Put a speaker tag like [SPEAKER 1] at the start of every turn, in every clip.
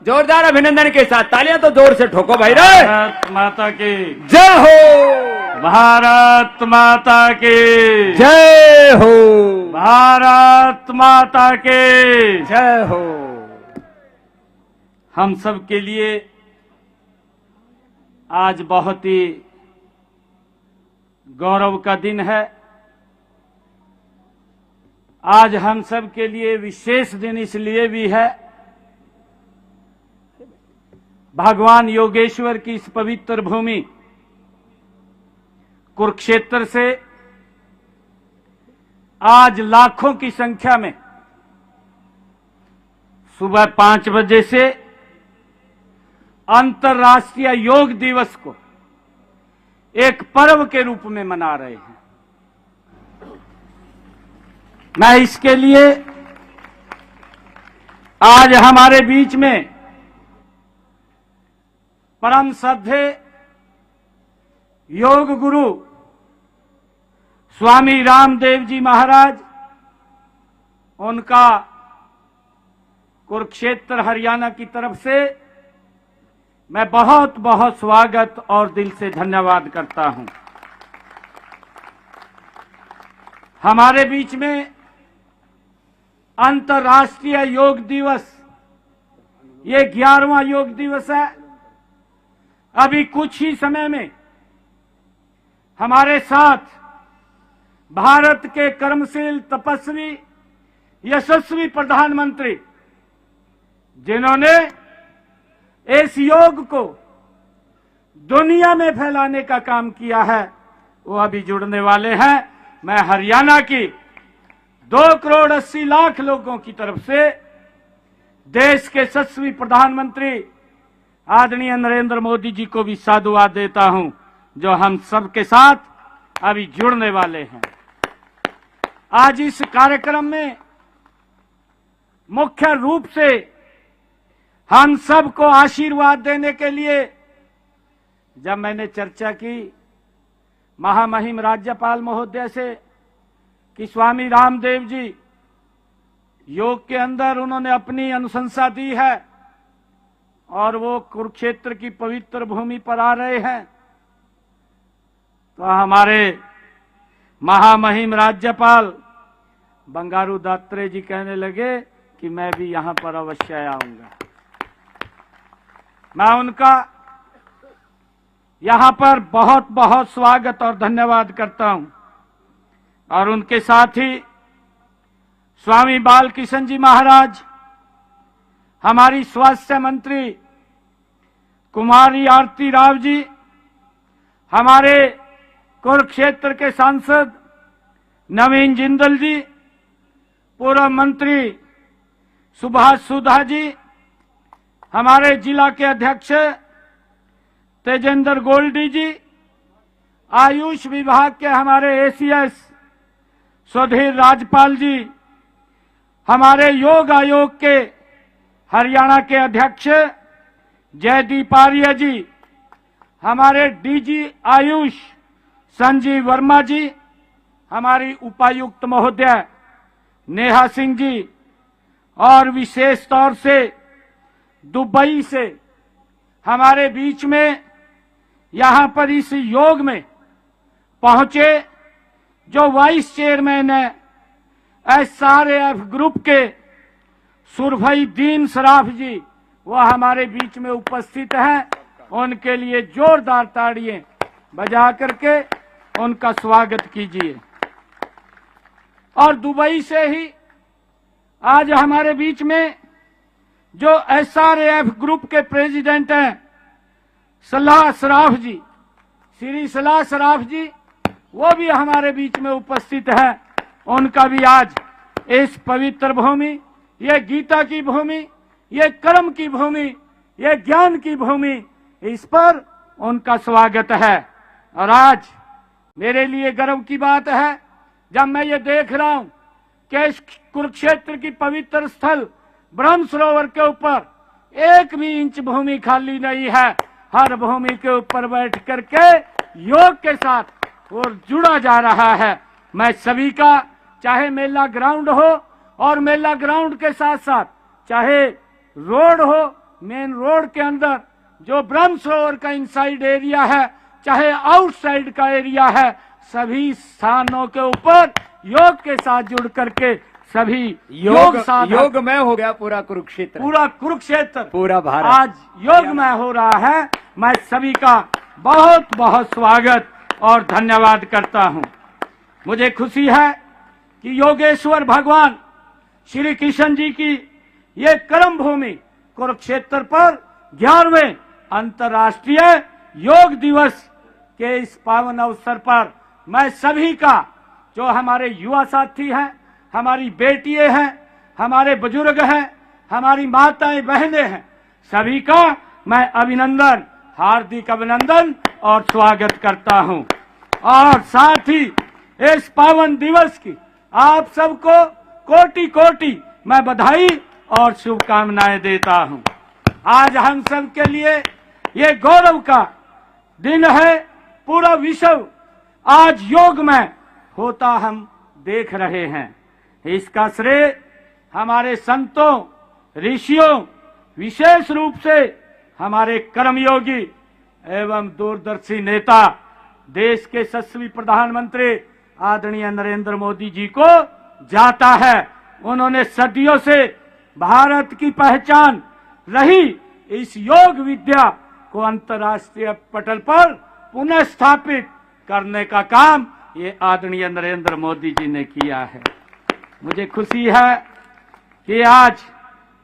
[SPEAKER 1] जोरदार अभिनंदन के साथ तालियां तो जोर से ठोको भाई रे।
[SPEAKER 2] भारत माता की
[SPEAKER 1] जय हो,
[SPEAKER 2] भारत माता की
[SPEAKER 1] जय हो,
[SPEAKER 2] भारत माता की
[SPEAKER 1] जय हो।
[SPEAKER 2] हम सब के लिए आज बहुत ही गौरव का दिन है। आज हम सब के लिए विशेष दिन इसलिए भी है, भगवान योगेश्वर की इस पवित्र भूमि कुरुक्षेत्र से आज लाखों की संख्या में सुबह 5 बजे से अंतर्राष्ट्रीय योग दिवस को एक पर्व के रूप में मना रहे हैं। मैं इसके लिए आज हमारे बीच में परम श्रद्धेय योग गुरु स्वामी रामदेव जी महाराज, उनका कुरुक्षेत्र हरियाणा की तरफ से मैं बहुत बहुत स्वागत और दिल से धन्यवाद करता हूं। हमारे बीच में अंतर्राष्ट्रीय योग दिवस, ये 11वां योग दिवस है। अभी कुछ ही समय में हमारे साथ भारत के कर्मशील, तपस्वी, यशस्वी प्रधानमंत्री, जिन्होंने इस योग को दुनिया में फैलाने का काम किया है, वो अभी जुड़ने वाले हैं। मैं हरियाणा की 2,80,00,000 लोगों की तरफ से देश के यशस्वी प्रधानमंत्री आदरणीय नरेंद्र मोदी जी को भी साधुवाद देता हूं, जो हम सब के साथ अभी जुड़ने वाले हैं। आज इस कार्यक्रम में मुख्य रूप से हम सबको आशीर्वाद देने के लिए, जब मैंने चर्चा की महामहिम राज्यपाल महोदय से कि स्वामी रामदेव जी योग के अंदर उन्होंने अपनी अनुशंसा दी है और वो कुरुक्षेत्र की पवित्र भूमि पर आ रहे हैं, तो हमारे महामहिम राज्यपाल बंगारू दत्तात्रेय जी कहने लगे कि मैं भी यहां पर अवश्य आऊंगा। मैं उनका यहां पर बहुत बहुत स्वागत और धन्यवाद करता हूं। और उनके साथ ही स्वामी बालकृष्ण जी महाराज, हमारी स्वास्थ्य मंत्री कुमारी आरती राव जी, हमारे कुरुक्षेत्र के सांसद नवीन जिंदल जी, पूर्व मंत्री सुभाष सुधा जी, हमारे जिला के अध्यक्ष तेजेंद्र गोल्डी जी, आयुष विभाग के हमारे एसीएस सुधीर राजपाल जी, हमारे योग आयोग के हरियाणा के अध्यक्ष जयदीप आर्य जी, हमारे डीजी आयुष संजीव वर्मा जी, हमारी उपायुक्त महोदय नेहा सिंह जी, और विशेष तौर से दुबई से हमारे बीच में यहां पर इस योग में पहुंचे जो वाइस चेयरमैन है SRAF ग्रुप के सुरभई दीन सराफ जी, वह हमारे बीच में उपस्थित हैं। उनके लिए जोरदार ताड़ियां बजा करके उनका स्वागत कीजिए। और दुबई से ही आज हमारे बीच में जो SRAF ग्रुप के प्रेसिडेंट हैं सलाह सराफ जी, श्री सलाह सराफ जी, वो भी हमारे बीच में उपस्थित हैं। उनका भी आज इस पवित्र भूमि, ये गीता की भूमि, ये कर्म की भूमि, ये ज्ञान की भूमि, इस पर उनका स्वागत है। और आज मेरे लिए गर्व की बात है जब मैं ये देख रहा हूं कि इस कुरुक्षेत्र की पवित्र स्थल ब्रह्म सरोवर के ऊपर एक भी इंच भूमि खाली नहीं है। हर भूमि के ऊपर बैठ करके योग के साथ और जुड़ा जा रहा है। मैं सभी का, चाहे मेला ग्राउंड हो और मेला ग्राउंड के साथ साथ चाहे रोड हो, मेन रोड के अंदर जो ब्रह्म सरोवर का इनसाइड एरिया है, चाहे आउटसाइड का एरिया है, सभी स्थानों के ऊपर योग के साथ जुड़ करके सभी योग
[SPEAKER 1] योगमय हो गया पूरा कुरुक्षेत्र,
[SPEAKER 2] पूरा
[SPEAKER 1] भारत
[SPEAKER 2] आज योगमय हो रहा है। मैं सभी का बहुत बहुत स्वागत और धन्यवाद करता हूं। मुझे खुशी है कि योगेश्वर भगवान श्री कृष्ण जी की ये कर्म भूमि कुरुक्षेत्र पर 11वें अंतर्राष्ट्रीय योग दिवस के इस पावन अवसर पर मैं सभी का, जो हमारे युवा साथी हैं, हमारी बेटियां हैं, हमारे बुजुर्ग हैं, हमारी माताएं बहनें हैं, सभी का मैं अभिनंदन, हार्दिक अभिनंदन और स्वागत करता हूं। और साथ ही इस पावन दिवस की आप सबको कोटि कोटि मैं बधाई और शुभकामनाएं देता हूं। आज हम सब के लिए ये गौरव का दिन है। पूरा विश्व आज योग में होता हम देख रहे हैं। इसका श्रेय हमारे संतों, ऋषियों, विशेष रूप से हमारे कर्मयोगी एवं दूरदर्शी नेता, देश के यशस्वी प्रधानमंत्री आदरणीय नरेंद्र मोदी जी को जाता है। उन्होंने सदियों से भारत की पहचान रही इस योग विद्या को अंतर्राष्ट्रीय पटल पर पुनः स्थापित करने का काम ये आदरणीय नरेंद्र मोदी जी ने किया है। मुझे खुशी है कि आज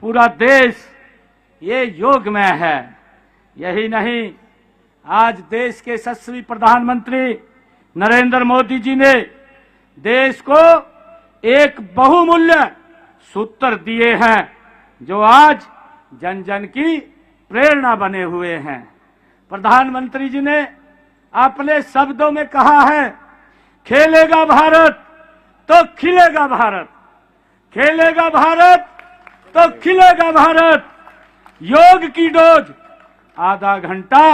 [SPEAKER 2] पूरा देश ये योग में है। यही नहीं, आज देश के यशस्वी प्रधानमंत्री नरेंद्र मोदी जी ने देश को एक बहुमूल्य सूत्र दिए हैं जो आज जन जन की प्रेरणा बने हुए हैं। प्रधानमंत्री जी ने अपने शब्दों में कहा है, खेलेगा भारत तो खिलेगा भारत, खेलेगा भारत तो खिलेगा भारत। योग की डोज आधा घंटा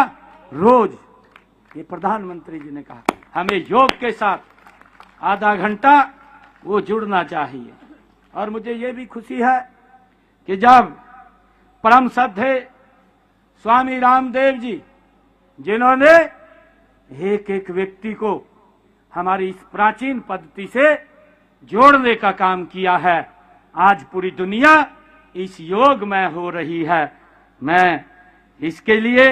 [SPEAKER 2] रोज, ये प्रधानमंत्री जी ने कहा। हमें योग के साथ आधा घंटा वो जुड़ना चाहिए। और मुझे ये भी खुशी है कि जब परम श्रद्धेय स्वामी रामदेव जी, जिन्होंने एक एक व्यक्ति को हमारी इस प्राचीन पद्धति से जोड़ने का काम किया है, आज पूरी दुनिया इस योग में हो रही है। मैं इसके लिए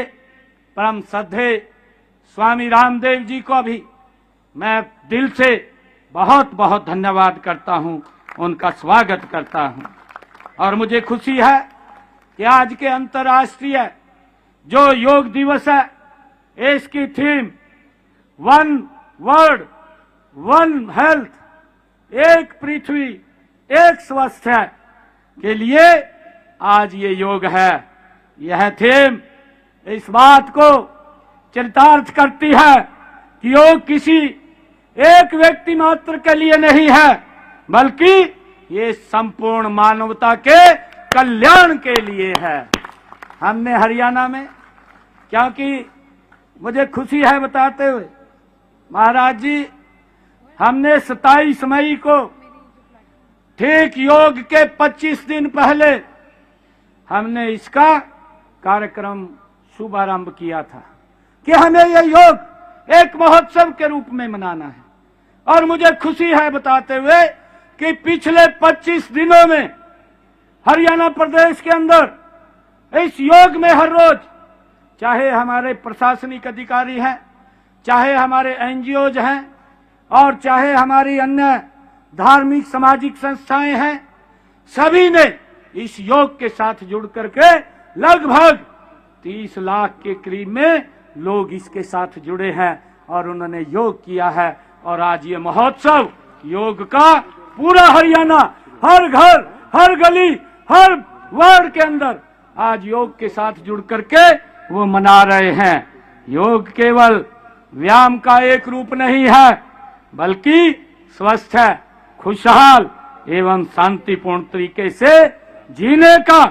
[SPEAKER 2] परम श्रद्धेय स्वामी रामदेव जी को भी मैं दिल से बहुत बहुत धन्यवाद करता हूं, उनका स्वागत करता हूं। और मुझे खुशी है कि आज के अंतर्राष्ट्रीय जो योग दिवस है, इसकी theme one world one health, एक पृथ्वी एक स्वास्थ्य के लिए आज ये योग है। यह थीम इस बात को चरितार्थ करती है कि योग किसी एक व्यक्ति मात्र के लिए नहीं है, बल्कि ये संपूर्ण मानवता के कल्याण के लिए है। हमने हरियाणा में, क्योंकि मुझे खुशी है बताते हुए, महाराज जी, हमने 27 मई को ठीक योग के 25 दिन पहले हमने इसका कार्यक्रम शुभारंभ किया था कि हमें यह योग एक महोत्सव के रूप में मनाना है। और मुझे खुशी है बताते हुए कि पिछले 25 दिनों में हरियाणा प्रदेश के अंदर इस योग में हर रोज, चाहे हमारे प्रशासनिक अधिकारी हैं, चाहे हमारे एनजीओज हैं, और चाहे हमारी अन्य धार्मिक सामाजिक संस्थाएं हैं, सभी ने इस योग के साथ जुड़ करके लगभग 30 लाख के करीब में लोग इसके साथ जुड़े हैं और उन्होंने योग किया है। और आज ये महोत्सव योग का पूरा हरियाणा, हर घर, हर गली, हर वार्ड के अंदर आज योग के साथ जुड़ करके वो मना रहे हैं। योग केवल व्यायाम का एक रूप नहीं है, बल्कि स्वस्थ है, खुशहाल एवं शांतिपूर्ण तरीके से जीने का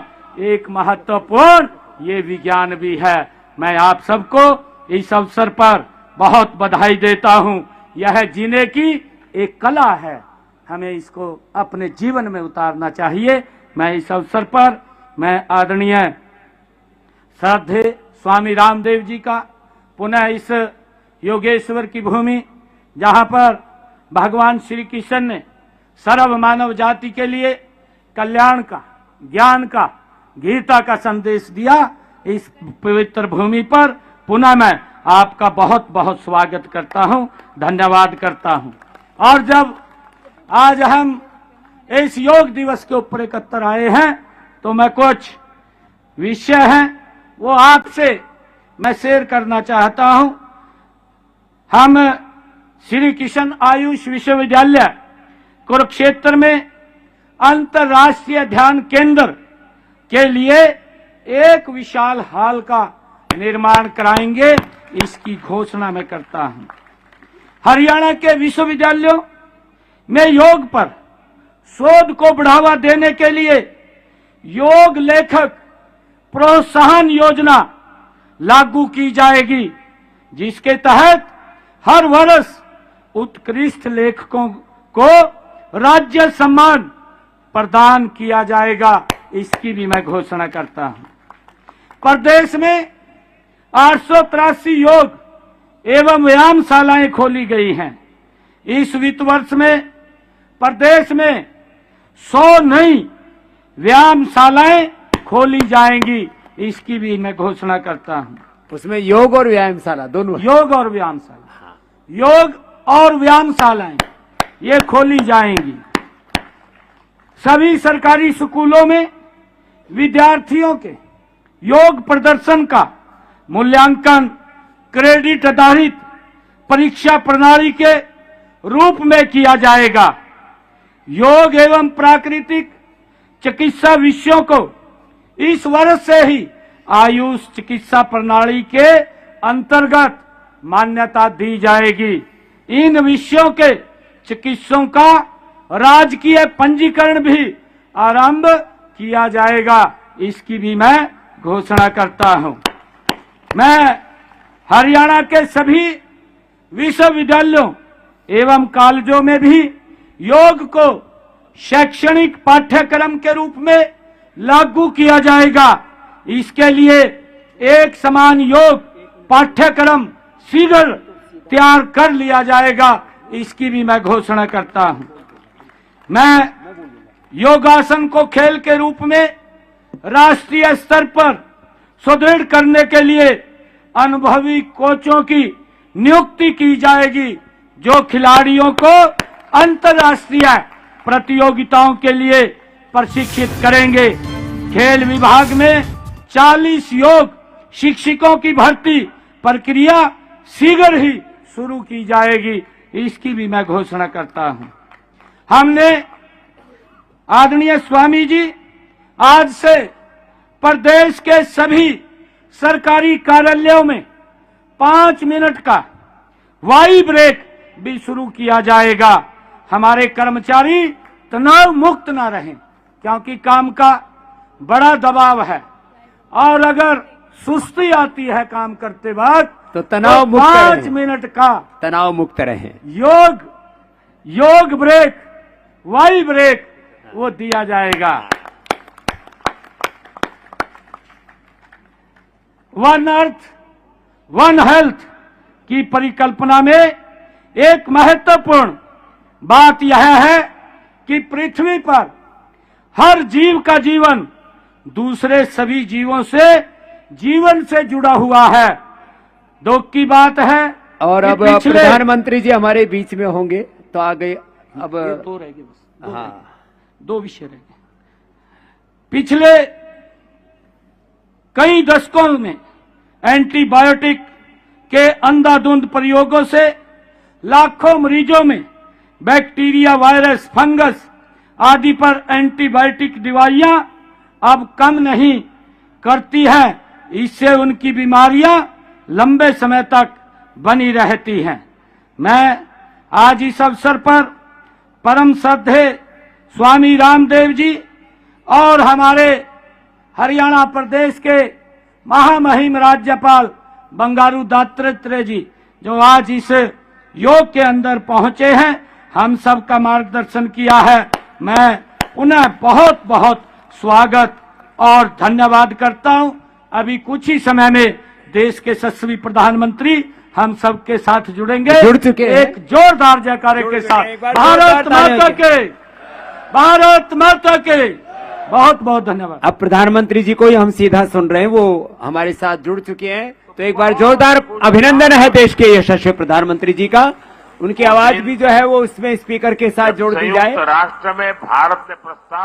[SPEAKER 2] एक महत्वपूर्ण ये विज्ञान भी है। मैं आप सबको इस अवसर पर बहुत बधाई देता हूं। यह जीने की एक कला है, हमें इसको अपने जीवन में उतारना चाहिए। मैं इस अवसर पर मैं आदरणीय श्रद्धे स्वामी रामदेव जी का पुनः इस योगेश्वर की भूमि, जहां पर भगवान श्री कृष्ण ने सर्व मानव जाति के लिए कल्याण का, ज्ञान का, गीता का संदेश दिया, इस पवित्र भूमि पर पुनः मैं आपका बहुत बहुत स्वागत करता हूं, धन्यवाद करता हूं। और जब आज हम इस योग दिवस के ऊपर एकत्र आए हैं तो मैं कुछ विषय हैं वो आपसे मैं शेयर करना चाहता हूं। हम श्री कृष्ण आयुष विश्वविद्यालय कुरुक्षेत्र में अंतर्राष्ट्रीय ध्यान केंद्र के लिए एक विशाल हॉल का निर्माण कराएंगे, इसकी घोषणा मैं करता हूं। हरियाणा के विश्वविद्यालयों में योग पर शोध को बढ़ावा देने के लिए योग लेखक प्रोत्साहन योजना लागू की जाएगी, जिसके तहत हर वर्ष उत्कृष्ट लेखकों को राज्य सम्मान प्रदान किया जाएगा, इसकी भी मैं घोषणा करता हूं। प्रदेश में 883 योग एवं व्यायामशालाएं खोली गई हैं। इस वित्त वर्ष में प्रदेश में 100 नई व्यायामशालाएं खोली जाएंगी, इसकी भी मैं घोषणा करता हूं।
[SPEAKER 1] उसमें योग और व्यायामशाला दोनों,
[SPEAKER 2] योग और व्यायामशाला, योग और व्यायामशालाएं ये खोली जाएंगी। सभी सरकारी स्कूलों में विद्यार्थियों के योग प्रदर्शन का मूल्यांकन क्रेडिट आधारित परीक्षा प्रणाली के रूप में किया जाएगा। योग एवं प्राकृतिक चिकित्सा विषयों को इस वर्ष से ही आयुष चिकित्सा प्रणाली के अंतर्गत मान्यता दी जाएगी। इन विषयों के चिकित्सकों का राजकीय पंजीकरण भी आरंभ किया जाएगा, इसकी भी मैं घोषणा करता हूं। मैं हरियाणा के सभी विश्वविद्यालयों एवं कॉलेजों में भी योग को शैक्षणिक पाठ्यक्रम के रूप में लागू किया जाएगा। इसके लिए एक समान योग पाठ्यक्रम शीघ्र तैयार कर लिया जाएगा, इसकी भी मैं घोषणा करता हूं। मैं योगासन को खेल के रूप में राष्ट्रीय स्तर पर सुदृढ़ करने के लिए अनुभवी कोचों की नियुक्ति की जाएगी, जो खिलाड़ियों को अंतर्राष्ट्रीय प्रतियोगिताओं के लिए प्रशिक्षित करेंगे। खेल विभाग में 40 योग शिक्षकों की भर्ती प्रक्रिया शीघ्र ही शुरू की जाएगी, इसकी भी मैं घोषणा करता हूं। हमने आदरणीय स्वामी जी आज से प्रदेश के सभी सरकारी कार्यालयों में 5 मिनट का वाई ब्रेक भी शुरू किया जाएगा। हमारे कर्मचारी तनाव मुक्त न रहें, क्योंकि काम का बड़ा दबाव है और अगर सुस्ती आती है काम करते वक्त
[SPEAKER 1] तो तनाव मुक्त
[SPEAKER 2] 5 मिनट का
[SPEAKER 1] तनाव मुक्त रहें।
[SPEAKER 2] योग ब्रेक, वाई ब्रेक वो दिया जाएगा। वन अर्थ वन हेल्थ की परिकल्पना में एक महत्वपूर्ण बात यह है कि पृथ्वी पर हर जीव का जीवन दूसरे सभी जीवों से जीवन से जुड़ा हुआ है। दुख की बात है
[SPEAKER 1] और अब प्रधानमंत्री जी हमारे बीच में होंगे तो आगे अब
[SPEAKER 2] 2 रह गए बस,
[SPEAKER 1] हाँ
[SPEAKER 2] 2 विषय रह गए। पिछले कई दशकों में एंटीबायोटिक के अंधाधुंध प्रयोगों से लाखों मरीजों में बैक्टीरिया, वायरस, फंगस आदि पर एंटीबायोटिक दवाइयां अब कम नहीं करती है। इससे उनकी बीमारियां लंबे समय तक बनी रहती हैं। मैं आज इस अवसर पर परम श्रद्धेय स्वामी रामदेव जी और हमारे हरियाणा प्रदेश के महामहिम राज्यपाल बंगारू दत्तात्रेय जी, जो आज इस योग के अंदर पहुंचे हैं, हम सब का मार्गदर्शन किया है, मैं उन्हें बहुत बहुत स्वागत और धन्यवाद करता हूं। अभी कुछ ही समय में देश के यशस्वी प्रधानमंत्री हम सबके साथ जुड़ेंगे,
[SPEAKER 1] जुड़ चुके हैं।
[SPEAKER 2] एक जोरदार जयकारे के साथ। भारत माता के, भारत माता के, बहुत बहुत धन्यवाद।
[SPEAKER 1] अब प्रधानमंत्री जी को ही हम सीधा सुन रहे हैं, वो हमारे साथ जुड़ चुके हैं। तो एक बार जोरदार अभिनंदन है देश के यशस्वी प्रधानमंत्री जी का। उनकी आवाज भी जो है वो उसमें स्पीकर के साथ जोड़ दी जाए।
[SPEAKER 3] संयुक्त राष्ट्र में भारत ने प्रस्ताव